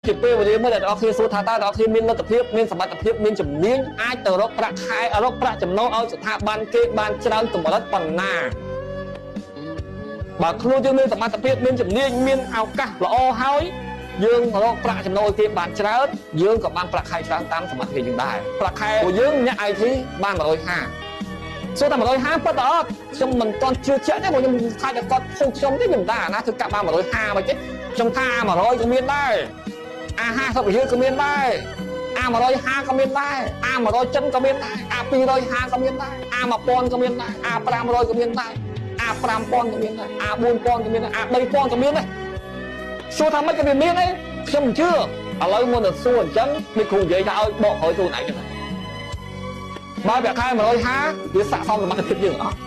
ជាពេលវេលាមួយដែលអ្នកគ្នាសួរថាតើអ្នកគ្នាមានលទ្ធភាពមានសមត្ថភាពមានជំនាញអាចទៅរកប្រាក់ខែរកប្រាក់ចំណូលឲ្យស្ថាប័នគេបានច្រើនកម្រិតប៉ុណ្ណាបើខ្លួនយើងមានសមត្ថភាពមានជំនាញមានឱកាសល្អហើយយើងរកប្រាក់ចំណូលគេបានច្រើនយើងក៏បានប្រាក់ខែច្រើនតាមសមត្ថភាពយើងដែរប្រាក់ខែcủaយើងអ្នក IT បាន150សួរតែ150ពិតអត់ខ្ញុំមិនទាន់ជឿជាក់ទេព្រោះខ្ញុំខ្លាចតែគាត់ភូខ្ញុំទេខ្ញុំតាណាធ្វើកាប់បាន150មកទេខ្ញុំថា100ក៏មានដែរអា50រៀលក៏មានដែរអា150ក៏មានដែរអា100ចិនក៏មានដែរអា250ក៏មានដែរអា1000ក៏មានដែរអា500ក៏មានដែរអា5000ក៏មានដែរអា4000ក៏មានដែរអា3000ក៏មានដែរសួរថាមិនក៏មានទេខ្ញុំមិនជឿឥឡូវមុនទៅសួរអញ្ចឹងមានគ្រូនិយាយថាឲ្យបកឲ្យខ្លួនឯងទៅបើប្រាក់ខែ150វាស័ក្តិសមសមត្ថភាពយើងអត់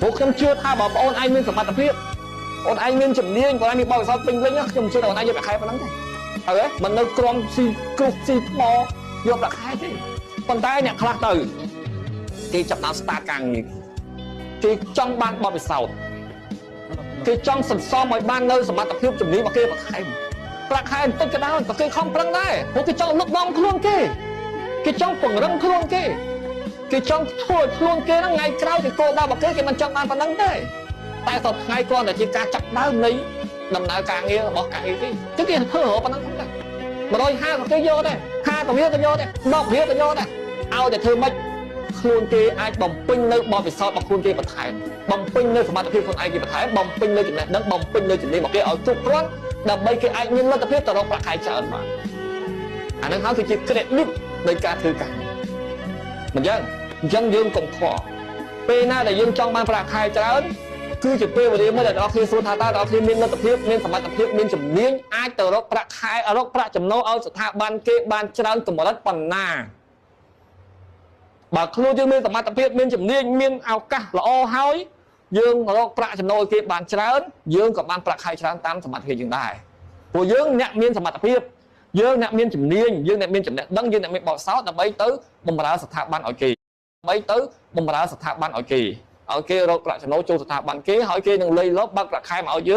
ព្រោះខ្ញុំជឿថាបើបងប្អូនឯងមានសមត្ថភាពបងឯងមានជំនាញបងឯងមានបទពិសោធន៍ពេញលេញខ្ញុំជឿថាបងឯងយកប្រាក់ខែប៉ុណ្ណឹងទេហើយមិននៅក្រំស៊ីគ្រោះស៊ីថ្មយកប្រាក់ខែទេប៉ុន្តែអ្នកខ្លះទៅគេចាប់ដើម start ការងារគេចង់បានបទពិសោធន៍គេចង់សន្សំឲ្យបាននៅសមត្ថភាពជំនាញរបស់គេបន្ថែមប្រាក់ខែបន្តិចក៏ដោយក៏គេខំប្រឹងដែរព្រោះគេចង់លុបបងខ្លួនគេចង់ពង្រឹងខ្លួនគេចង់ធ្វើឲ្យខ្លួនគេហ្នឹងថ្ងៃក្រោយគេគោលដៅរបស់គេមិនចង់បានប៉ុណ្ណឹងទេតែសប្តាហ៍ថ្ងៃគ្រាន់តែជាការចាប់ដើមនៃដំណើរការងាររបស់ការងារទេគេធ្វើរហូតប៉ុណ្ណឹងទេ150ក៏គេយកដែរ50រៀលក៏យកដែរ10រៀលក៏យកដែរឲ្យតែធ្វើម៉េចខ្លួនគេអាចបំពេញនៅបទពិសោធន៍របស់ខ្លួនគេបន្ថែមបំពេញនៅសមត្ថភាពខ្លួនឯងគេបន្ថែមបំពេញនៅចំណេះដឹងបំពេញនៅជំនាញរបស់គេឲ្យគ្រប់គ្រាន់ដើម្បីគេអាចមានលទ្ធភាពទៅរកប្រាក់ខែច្រើនបានអានឹងហើយគឺជា credit នៃការធ្វើការមិនចឹងអញ្ចឹងយើងកុំខ្វល់ពេលណាដែលយើងចង់បានប្រាក់ខែច្រើនគឺជាពេលវេលាមួយដែលអ្នកគ្នាសួរថាតើអ្នកគ្នាមានលទ្ធភាពមានសមត្ថភាពមានជំនាញអាចទៅរកប្រាក់ខែរកប្រាក់ចំណូលឲ្យស្ថាប័នគេបានច្រើនកម្រិតប៉ុណ្ណាបើខ្លួនយើងមានសមត្ថភាពមានជំនាញមានឱកាសល្អហើយយើងរកប្រាក់ចំណូលគេបានច្រើនយើងក៏បានប្រាក់ខែច្រើនតាមសមត្ថភាពយើងដែរព្រោះយើងអ្នកមានសមត្ថភាពយើងអ្នកមានជំនាញយើងអ្នកមានចំណេះដឹងយើងអ្នកមានបទពិសោធន៍ដើម្បីទៅបម្រើស្ថាប័នឲ្យគេរកប្រាក់ចំណូលចូលស្ថាប័នគេហើយគេនឹងលៃលបបើកប្រាក់ខែមកឲ្យយើង